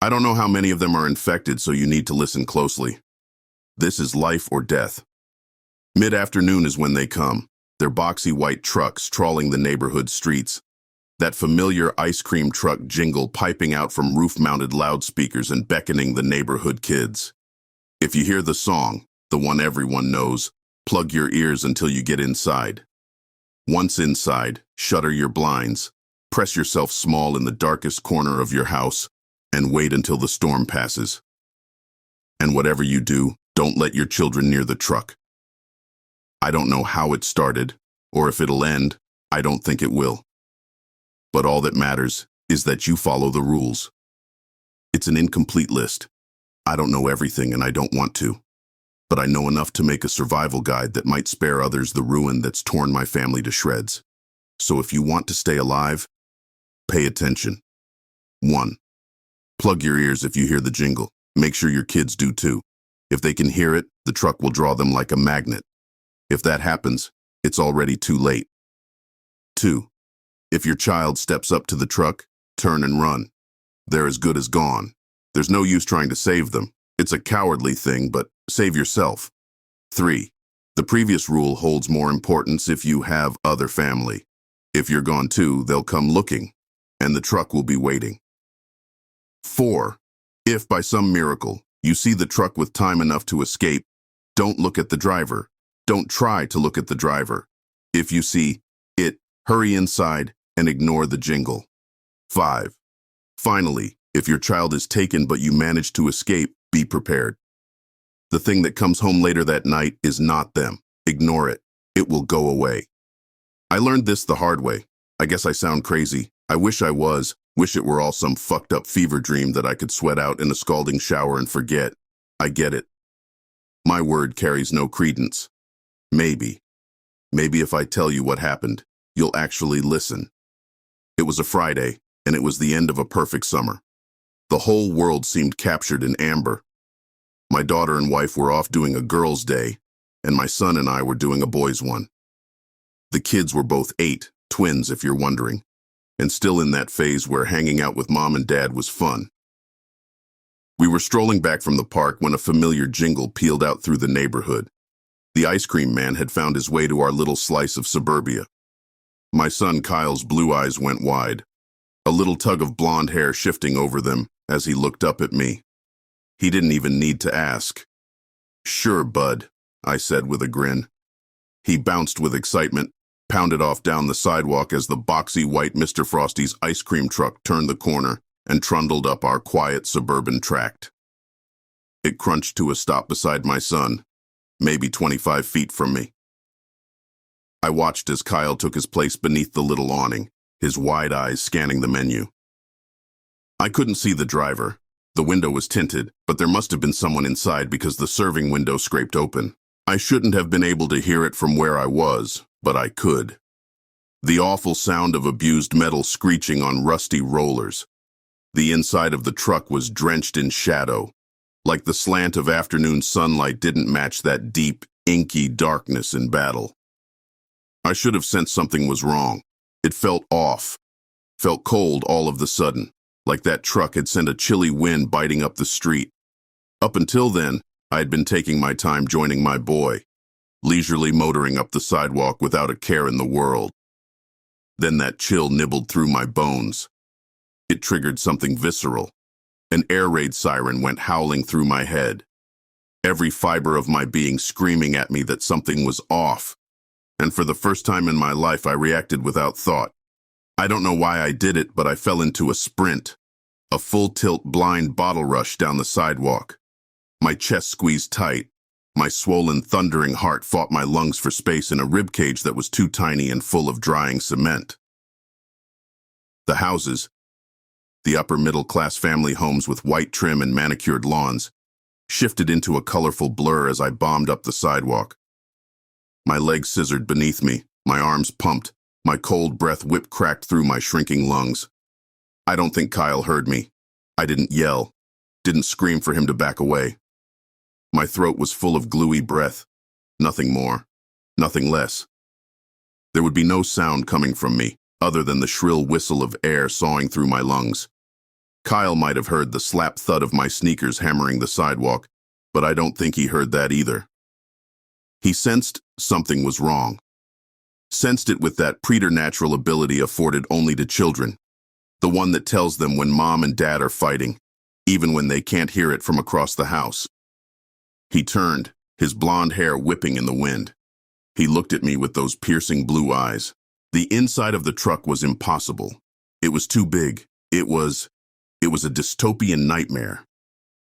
I don't know how many of them are infected, so you need to listen closely. This is life or death. Mid-afternoon is when they come, their boxy white trucks trawling the neighborhood streets. That familiar ice cream truck jingle piping out from roof-mounted loudspeakers and beckoning the neighborhood kids. If you hear the song, the one everyone knows, plug your ears until you get inside. Once inside, shutter your blinds, press yourself small in the darkest corner of your house, and wait until the storm passes. And whatever you do, don't let your children near the truck. I don't know how it started, or if it'll end. I don't think it will. But all that matters is that you follow the rules. It's an incomplete list. I don't know everything and I don't want to. But I know enough to make a survival guide that might spare others the ruin that's torn my family to shreds. So if you want to stay alive, pay attention. 1. Plug your ears if you hear the jingle. Make sure your kids do too. If they can hear it, the truck will draw them like a magnet. If that happens, it's already too late. 2. If your child steps up to the truck, turn and run. They're as good as gone. There's no use trying to save them. It's a cowardly thing, but save yourself. 3. The previous rule holds more importance if you have other family. If you're gone too, they'll come looking, and the truck will be waiting. 4. If by some miracle you see the truck with time enough to escape, don't look at the driver. Don't try to look at the driver. If you see it, hurry inside and ignore the jingle. 5. Finally, if your child is taken but you manage to escape, be prepared. The thing that comes home later that night is not them. Ignore it. It will go away. I learned this the hard way. I guess I sound crazy. I wish I was. Wish it were all some fucked up fever dream that I could sweat out in a scalding shower and forget. I get it. My word carries no credence. Maybe if I tell you what happened, you'll actually listen. It was a Friday, and it was the end of a perfect summer. The whole world seemed captured in amber. My daughter and wife were off doing a girls' day, and my son and I were doing a boys' one. The kids were both 8, twins if you're wondering, and still in that phase where hanging out with mom and dad was fun. We were strolling back from the park when a familiar jingle pealed out through the neighborhood. The ice cream man had found his way to our little slice of suburbia. My son Kyle's blue eyes went wide, a little tug of blonde hair shifting over them as he looked up at me. He didn't even need to ask. "Sure, bud," I said with a grin. He bounced with excitement, pounded off down the sidewalk as the boxy white Mr. Frosty's ice cream truck turned the corner and trundled up our quiet suburban tract. It crunched to a stop beside my son, maybe 25 feet from me. I watched as Kyle took his place beneath the little awning, his wide eyes scanning the menu. I couldn't see the driver. The window was tinted, but there must have been someone inside because the serving window scraped open. I shouldn't have been able to hear it from where I was, but I could. The awful sound of abused metal screeching on rusty rollers. The inside of the truck was drenched in shadow, like the slant of afternoon sunlight didn't match that deep, inky darkness in battle. I should have sensed something was wrong. It felt off, felt cold all of the sudden, like that truck had sent a chilly wind biting up the street. Up until then, I had been taking my time joining my boy, leisurely motoring up the sidewalk without a care in the world. Then that chill nibbled through my bones. It triggered something visceral. An air raid siren went howling through my head. Every fiber of my being screaming at me that something was off. And for the first time in my life, I reacted without thought. I don't know why I did it, but I fell into a sprint. A full-tilt blind bottle rush down the sidewalk. My chest squeezed tight. My swollen, thundering heart fought my lungs for space in a ribcage that was too tiny and full of drying cement. The houses, the upper-middle-class family homes with white trim and manicured lawns, shifted into a colorful blur as I bombed up the sidewalk. My legs scissored beneath me, my arms pumped, my cold breath whip-cracked through my shrinking lungs. I don't think Kyle heard me. I didn't yell, didn't scream for him to back away. My throat was full of gluey breath, nothing more, nothing less. There would be no sound coming from me, other than the shrill whistle of air sawing through my lungs. Kyle might have heard the slap thud of my sneakers hammering the sidewalk, but I don't think he heard that either. He sensed something was wrong. Sensed it with that preternatural ability afforded only to children, the one that tells them when mom and dad are fighting, even when they can't hear it from across the house. He turned, his blonde hair whipping in the wind. He looked at me with those piercing blue eyes. The inside of the truck was impossible. It was too big. It was a dystopian nightmare.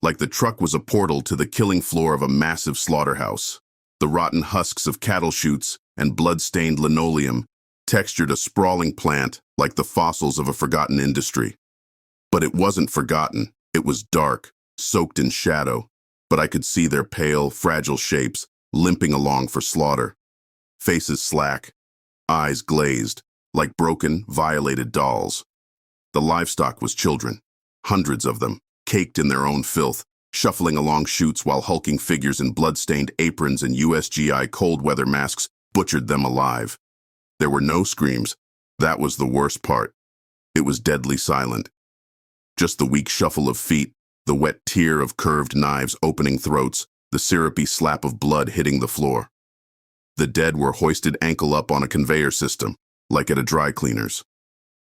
Like the truck was a portal to the killing floor of a massive slaughterhouse. The rotten husks of cattle chutes and blood-stained linoleum textured a sprawling plant like the fossils of a forgotten industry. But it wasn't forgotten. It was dark, soaked in shadow, but I could see their pale, fragile shapes limping along for slaughter. Faces slack, eyes glazed, like broken, violated dolls. The livestock was children, hundreds of them, caked in their own filth, shuffling along chutes while hulking figures in blood-stained aprons and USGI cold-weather masks butchered them alive. There were no screams. That was the worst part. It was deadly silent. Just the weak shuffle of feet, the wet tear of curved knives opening throats, the syrupy slap of blood hitting the floor. The dead were hoisted ankle up on a conveyor system, like at a dry cleaner's,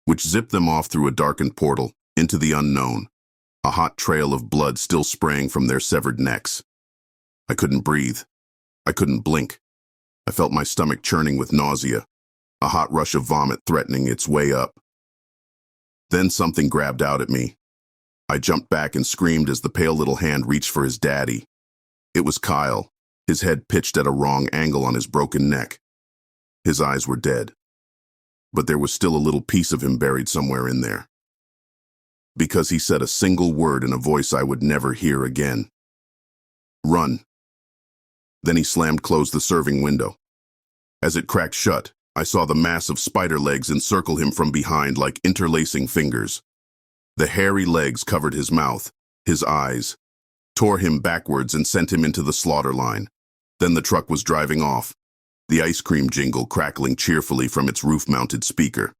which zipped them off through a darkened portal into the unknown, a hot trail of blood still spraying from their severed necks. I couldn't breathe. I couldn't blink. I felt my stomach churning with nausea, a hot rush of vomit threatening its way up. Then something grabbed out at me. I jumped back and screamed as the pale little hand reached for his daddy. It was Kyle, his head pitched at a wrong angle on his broken neck. His eyes were dead, but there was still a little piece of him buried somewhere in there. Because he said a single word in a voice I would never hear again. Run. Then he slammed closed the serving window. As it cracked shut, I saw the massive spider legs encircle him from behind like interlacing fingers. The hairy legs covered his mouth, his eyes, tore him backwards and sent him into the slaughter line. Then the truck was driving off, the ice cream jingle crackling cheerfully from its roof-mounted speaker.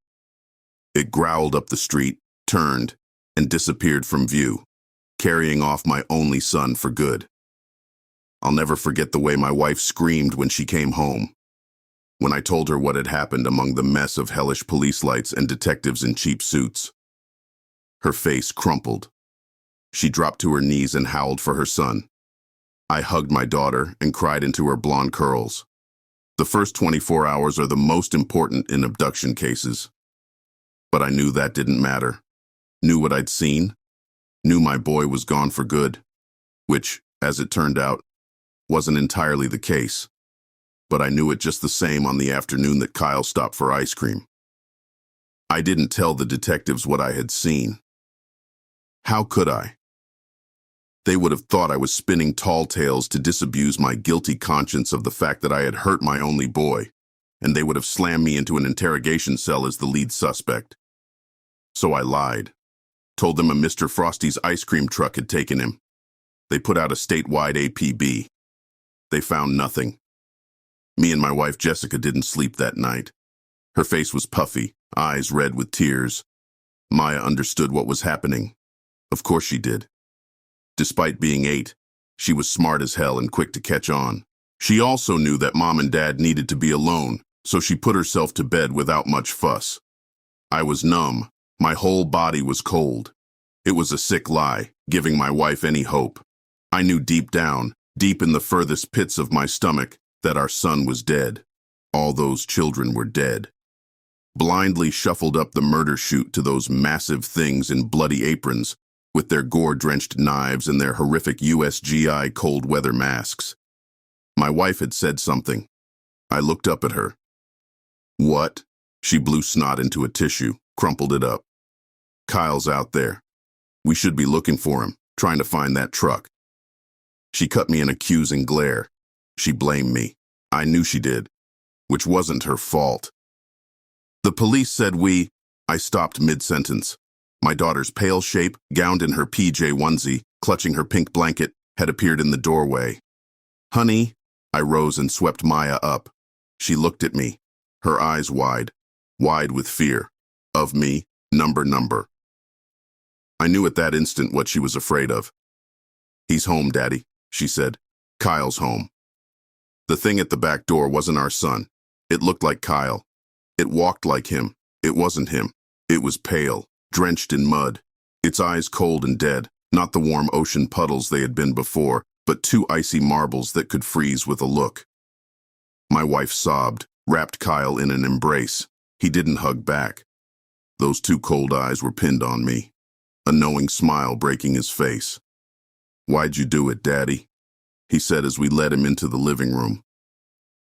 It growled up the street, turned, and disappeared from view, carrying off my only son for good. I'll never forget the way my wife screamed when she came home. When I told her what had happened among the mess of hellish police lights and detectives in cheap suits. Her face crumpled. She dropped to her knees and howled for her son. I hugged my daughter and cried into her blonde curls. The first 24 hours are the most important in abduction cases. But I knew that didn't matter. Knew what I'd seen. Knew my boy was gone for good. Which, as it turned out, wasn't entirely the case. But I knew it just the same on the afternoon that Kyle stopped for ice cream. I didn't tell the detectives what I had seen. How could I? They would have thought I was spinning tall tales to disabuse my guilty conscience of the fact that I had hurt my only boy, and they would have slammed me into an interrogation cell as the lead suspect. So I lied. Told them a Mr. Frosty's ice cream truck had taken him. They put out a statewide APB. They found nothing. Me and my wife Jessica didn't sleep that night. Her face was puffy, eyes red with tears. Maya understood what was happening. Of course she did. Despite being 8, she was smart as hell and quick to catch on. She also knew that Mom and Dad needed to be alone, so she put herself to bed without much fuss. I was numb. My whole body was cold. It was a sick lie, giving my wife any hope. I knew deep down, deep in the furthest pits of my stomach, that our son was dead. All those children were dead. Blindly shuffled up the murder chute to those massive things in bloody aprons, with their gore-drenched knives and their horrific USGI cold-weather masks. My wife had said something. I looked up at her. What? She blew snot into a tissue, crumpled it up. Kyle's out there. We should be looking for him, trying to find that truck. She cut me an accusing glare. She blamed me. I knew she did, which wasn't her fault. The police said I stopped mid-sentence. My daughter's pale shape, gowned in her PJ onesie, clutching her pink blanket, had appeared in the doorway. Honey, I rose and swept Maya up. She looked at me, her eyes wide with fear. Of me, number. I knew at that instant what she was afraid of. "He's home, Daddy," she said. "Kyle's home." The thing at the back door wasn't our son. It looked like Kyle. It walked like him. It wasn't him. It was pale, drenched in mud, its eyes cold and dead, not the warm ocean puddles they had been before, but two icy marbles that could freeze with a look. My wife sobbed, wrapped Kyle in an embrace. He didn't hug back. Those two cold eyes were pinned on me, a knowing smile breaking his face. "Why'd you do it, Daddy?" he said as we led him into the living room.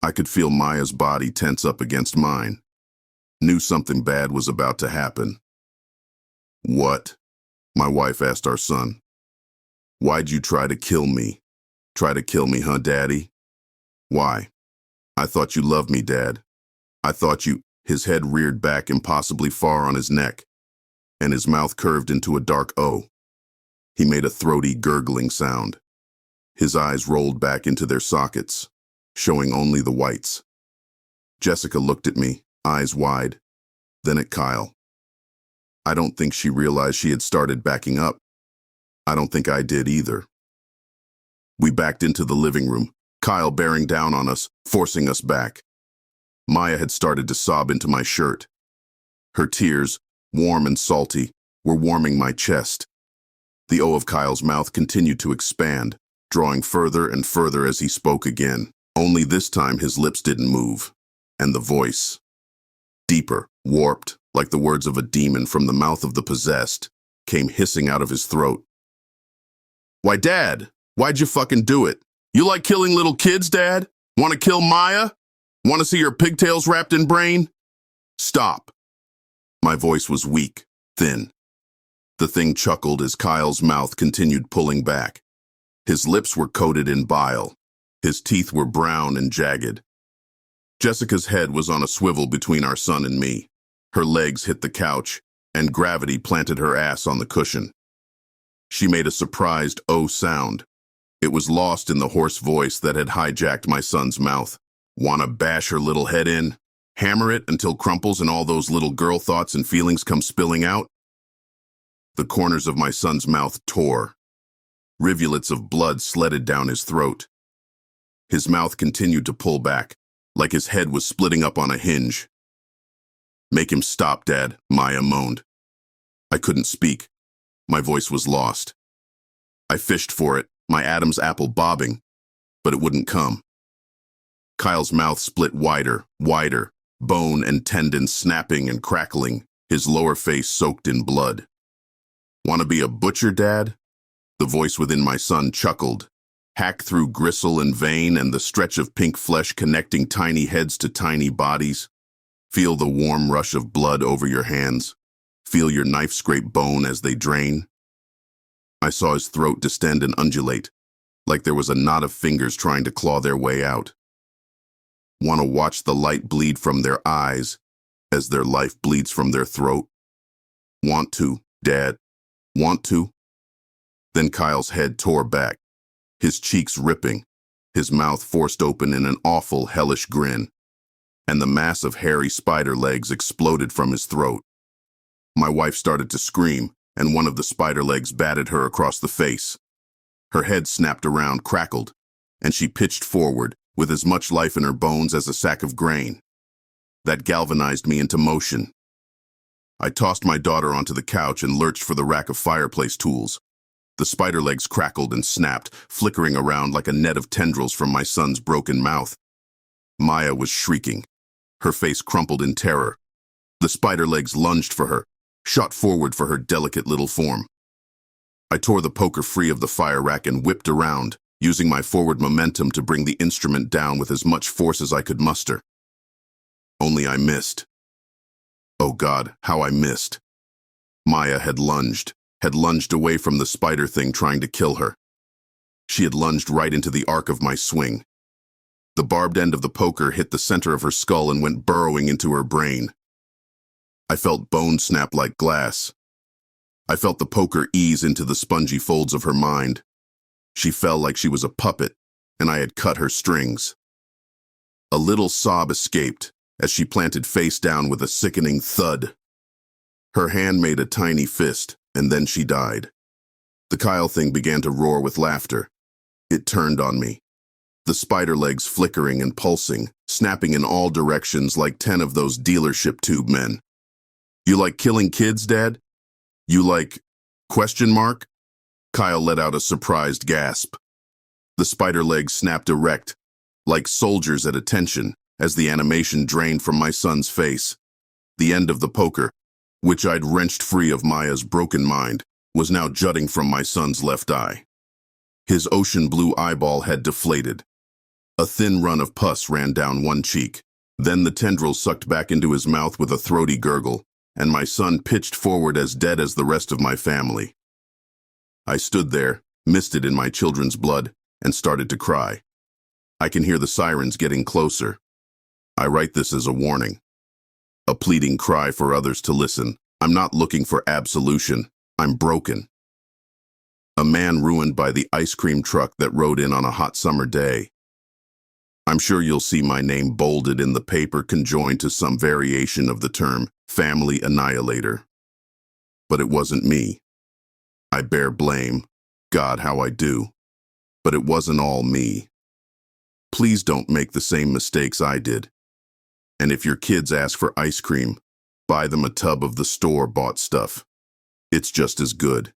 I could feel Maya's body tense up against mine. Knew something bad was about to happen. "What?" my wife asked our son. "Why'd you try to kill me? Try to kill me, huh, Daddy?" "Why? I thought you loved me, Dad. I thought you—" His head reared back impossibly far on his neck, and his mouth curved into a dark O. He made a throaty, gurgling sound. His eyes rolled back into their sockets, showing only the whites. Jessica looked at me, eyes wide, then at Kyle. I don't think she realized she had started backing up. I don't think I did either. We backed into the living room, Kyle bearing down on us, forcing us back. Maya had started to sob into my shirt. Her tears, warm and salty, were warming my chest. The O of Kyle's mouth continued to expand, drawing further and further as he spoke again. Only this time his lips didn't move. And the voice, deeper, warped, like the words of a demon from the mouth of the possessed, came hissing out of his throat. "Why, Dad, why'd you fucking do it? You like killing little kids, Dad? Want to kill Maya? Want to see her pigtails wrapped in brain? Stop." My voice was weak, thin. The thing chuckled as Kyle's mouth continued pulling back. His lips were coated in bile. His teeth were brown and jagged. Jessica's head was on a swivel between our son and me. Her legs hit the couch, and gravity planted her ass on the cushion. She made a surprised "oh" sound. It was lost in the hoarse voice that had hijacked my son's mouth. "Wanna bash her little head in? Hammer it until crumples and all those little girl thoughts and feelings come spilling out?" The corners of my son's mouth tore. Rivulets of blood sledded down his throat. His mouth continued to pull back, like his head was splitting up on a hinge. "Make him stop, Dad," Maya moaned. I couldn't speak. My voice was lost. I fished for it, my Adam's apple bobbing, but it wouldn't come. Kyle's mouth split wider, wider, bone and tendon snapping and crackling, his lower face soaked in blood. "Want to be a butcher, Dad?" The voice within my son chuckled, hacked through gristle and vein and the stretch of pink flesh connecting tiny heads to tiny bodies. Feel the warm rush of blood over your hands. Feel your knife scrape bone as they drain. I saw his throat distend and undulate, like there was a knot of fingers trying to claw their way out. Want to watch the light bleed from their eyes as their life bleeds from their throat? Want to, Dad? Want to? Then Kyle's head tore back, his cheeks ripping, his mouth forced open in an awful, hellish grin, and the mass of hairy spider legs exploded from his throat. My wife started to scream, and one of the spider legs batted her across the face. Her head snapped around, crackled, and she pitched forward, with as much life in her bones as a sack of grain. That galvanized me into motion. I tossed my daughter onto the couch and lurched for the rack of fireplace tools. The spider legs crackled and snapped, flickering around like a net of tendrils from my son's broken mouth. Maya was shrieking. Her face crumpled in terror. The spider legs lunged for her, shot forward for her delicate little form. I tore the poker free of the fire rack and whipped around, using my forward momentum to bring the instrument down with as much force as I could muster. Only I missed. Oh God, how I missed. Maya had lunged away from the spider thing trying to kill her. She had lunged right into the arc of my swing. The barbed end of the poker hit the center of her skull and went burrowing into her brain. I felt bone snap like glass. I felt the poker ease into the spongy folds of her mind. She fell like she was a puppet, and I had cut her strings. A little sob escaped as she planted face down with a sickening thud. Her hand made a tiny fist, And then she died. The Kyle thing began to roar with laughter. It turned on me. The spider legs flickering and pulsing, snapping in all directions like 10 of those dealership tube men. You like killing kids, Dad? You like... Question mark? Kyle let out a surprised gasp. The spider legs snapped erect, like soldiers at attention, as the animation drained from my son's face. The end of the poker, which I'd wrenched free of Maya's broken mind, was now jutting from my son's left eye. His ocean blue eyeball had deflated. A thin run of pus ran down one cheek. Then the tendril sucked back into his mouth with a throaty gurgle, and my son pitched forward as dead as the rest of my family. I stood there, misted in my children's blood, and started to cry. I can hear the sirens getting closer. I write this as a warning. A pleading cry for others to listen. I'm not looking for absolution. I'm broken. A man ruined by the ice cream truck that rode in on a hot summer day. I'm sure you'll see my name bolded in the paper conjoined to some variation of the term family annihilator. But it wasn't me. I bear blame. God, how I do. But it wasn't all me. Please don't make the same mistakes I did. And if your kids ask for ice cream, buy them a tub of the store-bought stuff. It's just as good.